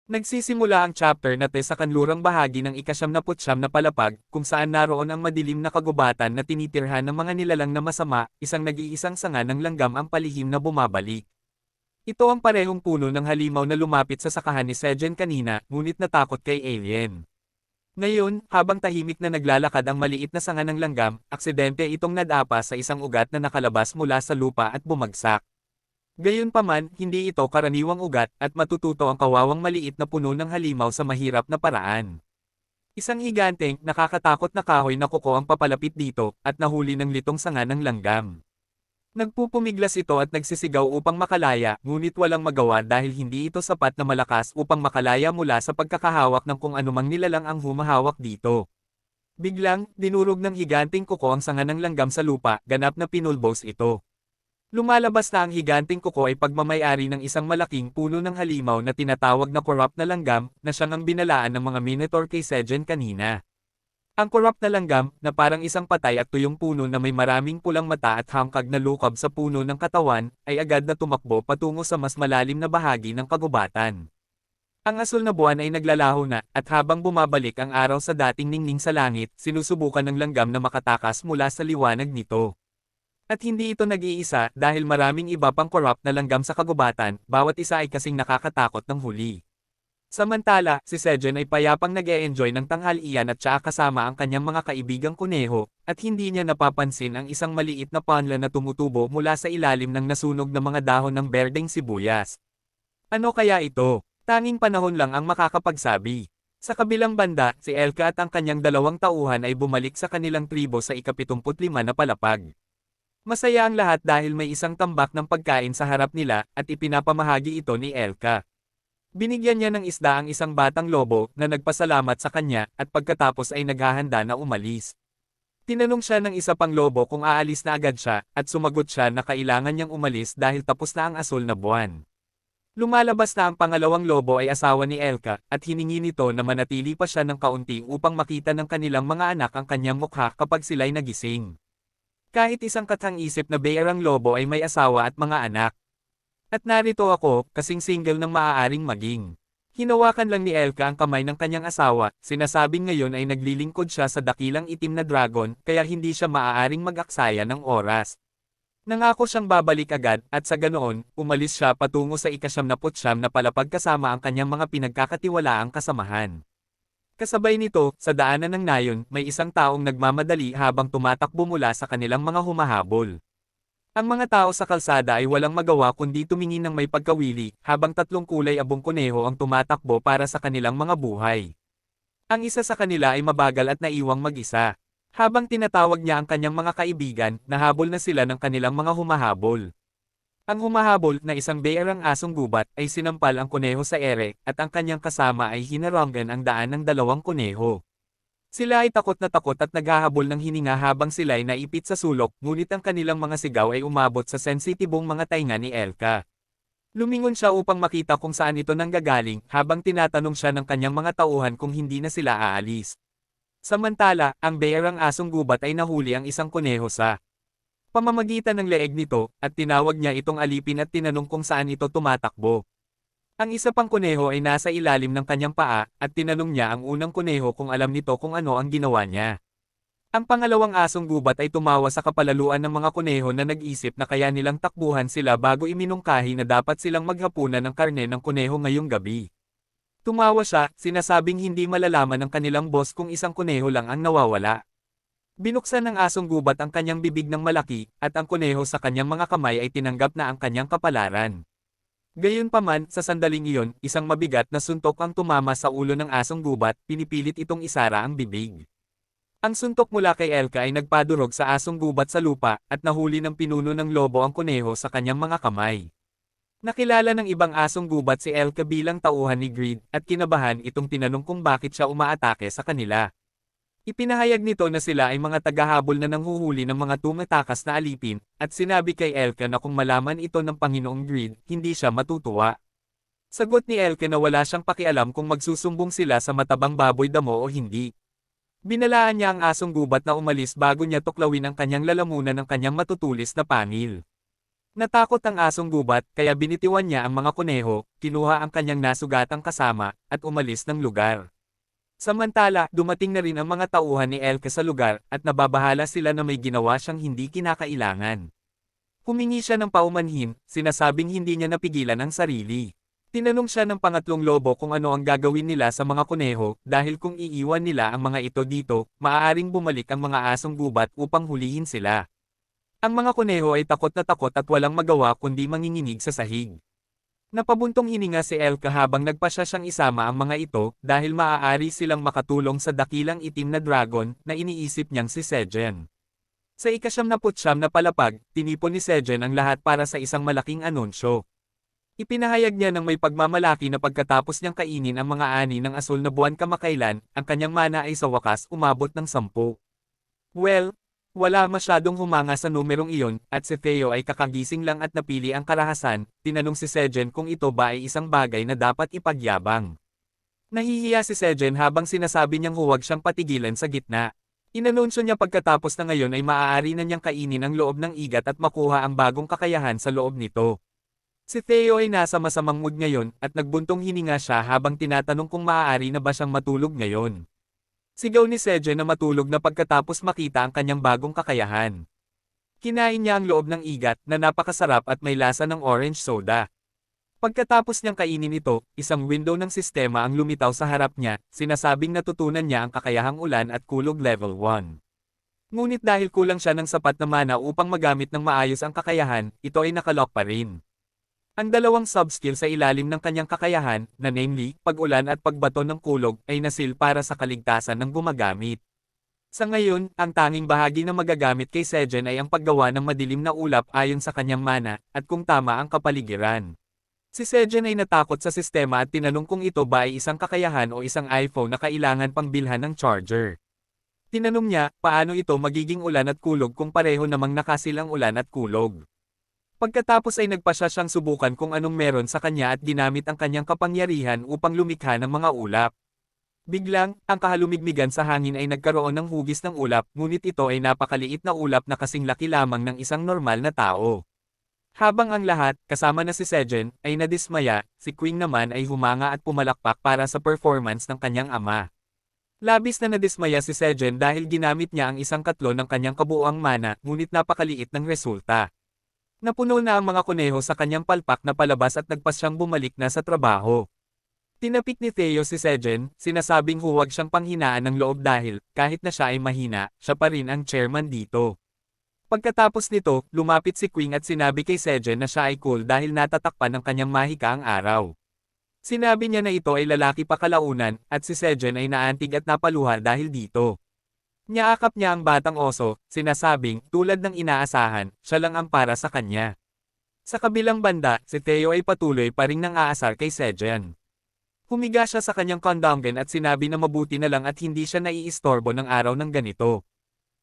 Nagsisimula ang chapter na sa kanlurang bahagi ng ika-79 na palapag, kung saan naroon ang madilim na kagubatan na tinitirhan ng mga nilalang na masama, isang nag-iisang sanga ng langgam ang palihim na bumabalik. Ito ang parehong puno ng halimaw na lumapit sa sakahan ni Sejen kanina, ngunit natakot kay Alien. Ngayon, habang tahimik na naglalakad ang maliit na sanga ng langgam, aksidente itong nadapa sa isang ugat na nakalabas mula sa lupa at bumagsak. Gayunpaman, hindi ito karaniwang ugat at matututo ang kawawang maliit na puno ng halimaw sa mahirap na paraan. Isang higanteng, nakakatakot na kahoy na kuko ang papalapit dito at nahuli ng litong sanga ng langgam. Nagpupumiglas ito at nagsisigaw upang makalaya, ngunit walang magawa dahil hindi ito sapat na malakas upang makalaya mula sa pagkakahawak ng kung anumang nilalang ang humahawak dito. Biglang, dinurog ng higanteng kuko ang sanga ng langgam sa lupa, ganap na pinulbos ito. Lumalabas na ang higanteng kuko ay pagmamayari ng isang malaking puno ng halimaw na tinatawag na corrupt na langgam, na siyang ang binalaan ng mga Minotaur kay Sejen kanina. Ang corrupt na langgam, na parang isang patay at tuyong puno na may maraming pulang mata at hangkag na lukab sa puno ng katawan, ay agad na tumakbo patungo sa mas malalim na bahagi ng kagubatan. Ang asul na buwan ay naglalaho na, at habang bumabalik ang araw sa dating ningning sa langit, sinusubukan ng langgam na makatakas mula sa liwanag nito. At hindi ito nag-iisa dahil maraming iba pang corrupt na langgam sa kagubatan, bawat isa ay kasing nakakatakot ng huli. Samantala, si Sejen ay payapang nag-e-enjoy ng tanghalian at siya kasama ang kanyang mga kaibigang kuneho, at hindi niya napapansin ang isang maliit na panla na tumutubo mula sa ilalim ng nasunog na mga dahon ng berdeng sibuyas. Ano kaya ito? Tanging panahon lang ang makakapagsabi. Sa kabilang banda, si Elka at ang kanyang dalawang tauhan ay bumalik sa kanilang tribo sa ika-75 na palapag. Masaya ang lahat dahil may isang tambak ng pagkain sa harap nila, at ipinapamahagi ito ni Elka. Binigyan niya ng isda ang isang batang lobo na nagpasalamat sa kanya, at pagkatapos ay naghahanda na umalis. Tinanong siya ng isa pang lobo kung aalis na agad siya, at sumagot siya na kailangan niyang umalis dahil tapos na ang asul na buwan. Lumalabas na ang pangalawang lobo ay asawa ni Elka, at hiningi nito na manatili pa siya ng kaunti upang makita ng kanilang mga anak ang kanyang mukha kapag sila'y nagising. Kahit isang kathang-isip na bearang lobo ay may asawa at mga anak. At narito ako, kasing single ng maaaring maging. Hinawakan lang ni Elka ang kamay ng kanyang asawa, sinasabing ngayon ay naglilingkod siya sa dakilang itim na dragon, kaya hindi siya maaaring mag-aksaya ng oras. Nangako siyang babalik agad, at sa ganoon, umalis siya patungo sa ika-79 na palapag kasama ang kanyang mga pinagkakatiwalaang kasamahan. Kasabay nito, sa daanan ng nayon, may isang taong nagmamadali habang tumatakbo mula sa kanilang mga humahabol. Ang mga tao sa kalsada ay walang magawa kundi tumingin ng may pagkawili, habang tatlong kulay abong kuneho ang tumatakbo para sa kanilang mga buhay. Ang isa sa kanila ay mabagal at naiwang mag-isa. Habang tinatawag niya ang kanyang mga kaibigan, nahabol na sila ng kanilang mga humahabol. Ang humahabol na isang bearang asong gubat ay sinampal ang kuneho sa ere, at ang kanyang kasama ay hinaranggan ang daan ng dalawang kuneho. Sila ay takot at naghahabol ng hininga habang sila ay naipit sa sulok, ngunit ang kanilang mga sigaw ay umabot sa sensitibong mga tainga ni Elka. Lumingon siya upang makita kung saan ito nanggagaling, habang tinatanong siya ng kanyang mga tauhan kung hindi na sila aalis. Samantala, ang bearang asong gubat ay nahuli ang isang kuneho sa pamamagitan ng leeg nito, at tinawag niya itong alipin at tinanong kung saan ito tumatakbo. Ang isa pang kuneho ay nasa ilalim ng kanyang paa, at tinanong niya ang unang kuneho kung alam nito kung ano ang ginawa niya. Ang pangalawang asong gubat ay tumawa sa kapalaluan ng mga kuneho na nag-isip na kaya nilang takbuhan sila bago iminungkahi na dapat silang maghapunan ng karne ng kuneho ngayong gabi. Tumawa siya, sinasabing hindi malalaman ng kanilang boss kung isang kuneho lang ang nawawala. Binuksan ng asong gubat ang kanyang bibig ng malaki, at ang kuneho sa kanyang mga kamay ay tinanggap na ang kanyang kapalaran. Gayunpaman, sa sandaling iyon, isang mabigat na suntok ang tumama sa ulo ng asong gubat, pinipilit itong isara ang bibig. Ang suntok mula kay Elka ay nagpadurog sa asong gubat sa lupa, at nahuli ng pinuno ng lobo ang kuneho sa kanyang mga kamay. Nakilala ng ibang asong gubat si Elka bilang tauhan ni Greed, at kinabahan itong tinanong kung bakit siya umaatake sa kanila. Ipinahayag nito na sila ay mga tagahabol na nanghuhuli ng mga tumatakas na alipin, at sinabi kay Elka na kung malaman ito ng Panginoong Greed, hindi siya matutuwa. Sagot ni Elka na wala siyang pakialam kung magsusumbong sila sa matabang baboy damo o hindi. Binalaan niya ang asong gubat na umalis bago niya tuklawin ang kanyang lalamunan ng kanyang matutulis na pangil. Natakot ang asong gubat kaya binitiwan niya ang mga kuneho, kinuha ang kanyang nasugatang kasama, at umalis ng lugar. Samantala, dumating na rin ang mga tauhan ni Elke sa lugar at nababahala sila na may ginawa siyang hindi kinakailangan. Humingi siya ng paumanhin, sinasabing hindi niya napigilan ang sarili. Tinanong siya ng pangatlong lobo kung ano ang gagawin nila sa mga kuneho dahil kung iiwan nila ang mga ito dito, maaaring bumalik ang mga asong gubat upang hulihin sila. Ang mga kuneho ay takot at walang magawa kundi manginginig sa sahig. Napabuntong hininga si Elke habang nagpasya siyang isama ang mga ito dahil maaari silang makatulong sa dakilang itim na dragon na iniisip niyang si Sejen. Sa ika-79 na palapag, tinipon ni Sejen ang lahat para sa isang malaking anunsyo. Ipinahayag niya ng may pagmamalaki na pagkatapos niyang kainin ang mga ani ng asul na buwan kamakailan, ang kanyang mana ay sa wakas umabot ng 10. Well, wala masyadong humanga sa numerong iyon, at si Theo ay kakagising lang at napili ang karahasan. Tinanong si Sejen kung ito ba ay isang bagay na dapat ipagyabang. Nahihiya si Sejen habang sinasabi niyang huwag siyang patigilan sa gitna. Inanunsyo niya pagkatapos na ngayon ay maaari na niyang kainin ang loob ng igat at makuha ang bagong kakayahan sa loob nito. Si Theo ay nasa masamang mood ngayon at nagbuntong hininga siya habang tinatanong kung maaari na ba siyang matulog ngayon. Sigaw ni Sejen na matulog na pagkatapos makita ang kanyang bagong kakayahan. Kinain niya ang loob ng igat na napakasarap at may lasa ng orange soda. Pagkatapos niyang kainin ito, isang window ng sistema ang lumitaw sa harap niya, sinasabing natutunan niya ang kakayahang ulan at kulog level 1. Ngunit dahil kulang siya ng sapat na mana upang magamit ng maayos ang kakayahan, ito ay nakalock pa rin. Ang dalawang subskill sa ilalim ng kanyang kakayahan, na namely, pag-ulan at pagbato ng kulog, ay nasil para sa kaligtasan ng gumagamit. Sa ngayon, ang tanging bahagi na magagamit kay Sejen ay ang paggawa ng madilim na ulap ayon sa kanyang mana, at kung tama ang kapaligiran. Si Sejen ay natakot sa sistema at tinanong kung ito ba ay isang kakayahan o isang iPhone na kailangan pang bilhan ng charger. Tinanong niya, paano ito magiging ulan at kulog kung pareho namang nakasilang ulan at kulog. Pagkatapos ay nagpasya siyang subukan kung anong meron sa kanya at ginamit ang kanyang kapangyarihan upang lumikha ng mga ulap. Biglang, ang kahalumigmigan sa hangin ay nagkaroon ng hugis ng ulap, ngunit ito ay napakaliit na ulap na kasing laki lamang ng isang normal na tao. Habang ang lahat, kasama na si Sejen, ay nadismaya, si Queen naman ay humanga at pumalakpak para sa performance ng kanyang ama. Labis na nadismaya si Sejen dahil ginamit niya ang isang katlo ng kanyang kabuuang mana, ngunit napakaliit ng resulta. Napuno na ang mga kuneho sa kanyang palpak na palabas at nagpasyang bumalik na sa trabaho. Tinapik ni Theo si Sejen, sinasabing huwag siyang panghinaan ng loob dahil, kahit na siya ay mahina, siya pa rin ang chairman dito. Pagkatapos nito, lumapit si Queen at sinabi kay Sejen na siya ay cool dahil natatakpan ng kanyang mahika ang araw. Sinabi niya na ito ay lalaki pa kalaunan, at si Sejen ay naantig at napaluha dahil dito. Niyaakap niya ang batang oso, sinasabing, tulad ng inaasahan, siya lang ang para sa kanya. Sa kabilang banda, si Theo ay patuloy pa ring nang-aasar kay Sejen. Humiga siya sa kanyang kondongen at sinabi na mabuti na lang at hindi siya naiistorbo ng araw ng ganito.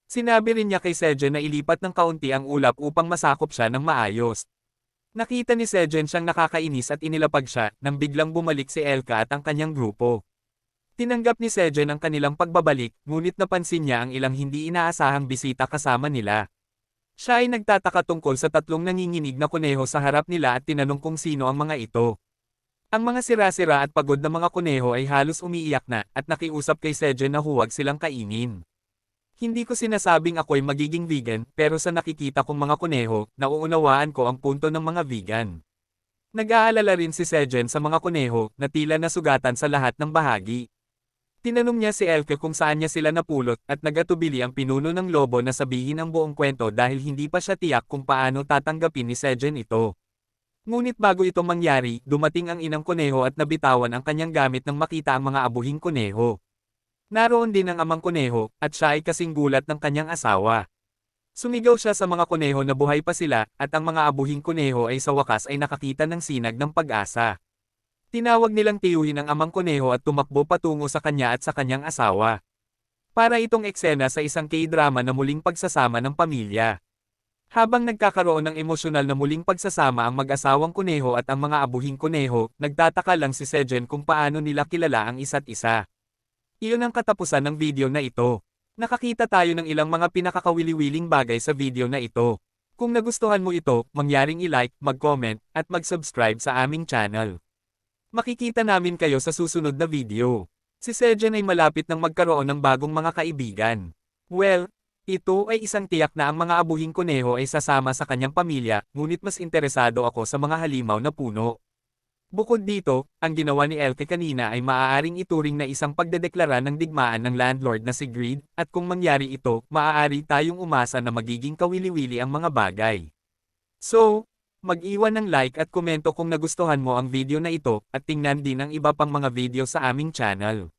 Sinabi rin niya kay Sejen na ilipat ng kaunti ang ulap upang masakop siya ng maayos. Nakita ni Sejen siyang nakakainis at inilapag siya, nang biglang bumalik si Elke at ang kanyang grupo. Tinanggap ni Sejen ang kanilang pagbabalik, ngunit napansin niya ang ilang hindi inaasahang bisita kasama nila. Siya ay nagtataka tungkol sa tatlong nanginginig na kuneho sa harap nila at tinanong kung sino ang mga ito. Ang mga sira-sira at pagod na mga kuneho ay halos umiiyak na, at nakiusap kay Sejen na huwag silang kainin. Hindi ko sinasabing ako'y magiging vegan, pero sa nakikita kong mga kuneho, nauunawaan ko ang punto ng mga vegan. Nag-aalala rin si Sejen sa mga kuneho, na tila nasugatan sa lahat ng bahagi. Tinanong niya si Elke kung saan niya sila napulot at nagatubili ang pinuno ng lobo na sabihin ang buong kwento dahil hindi pa siya tiyak kung paano tatanggapin ni Sejen ito. Ngunit bago ito mangyari, dumating ang inang kuneho at nabitawan ang kanyang gamit nang makita ang mga abuhing kuneho. Naroon din ang amang kuneho, at siya ay kasing gulat ng kanyang asawa. Sumigaw siya sa mga kuneho na buhay pa sila, at ang mga abuhing kuneho ay sa wakas ay nakakita ng sinag ng pag-asa. Tinawag nilang tiyuhin ang amang kuneho at tumakbo patungo sa kanya at sa kanyang asawa. Para itong eksena sa isang K-drama na muling pagsasama ng pamilya. Habang nagkakaroon ng emosyonal na muling pagsasama ang mag-asawang kuneho at ang mga abuhing kuneho, nagtataka lang si Sejen kung paano nila kilala ang isa't isa. Iyon ang katapusan ng video na ito. Nakakita tayo ng ilang mga pinakakawili-wiling bagay sa video na ito. Kung nagustuhan mo ito, mangyaring i-like, mag-comment, at mag-subscribe sa aming channel. Makikita namin kayo sa susunod na video. Si Sejan ay malapit nang magkaroon ng bagong mga kaibigan. Well, ito ay isang tiyak na ang mga abuhing kuneho ay sasama sa kanyang pamilya, ngunit mas interesado ako sa mga halimaw na puno. Bukod dito, ang ginawa ni Elke kanina ay maaaring ituring na isang pagdedeklara ng digmaan ng landlord na si Greed, at kung mangyari ito, maaari tayong umasa na magiging kawili-wili ang mga bagay. So, mag-iwan ng like at komento kung nagustuhan mo ang video na ito, at tingnan din ang iba pang mga video sa aming channel.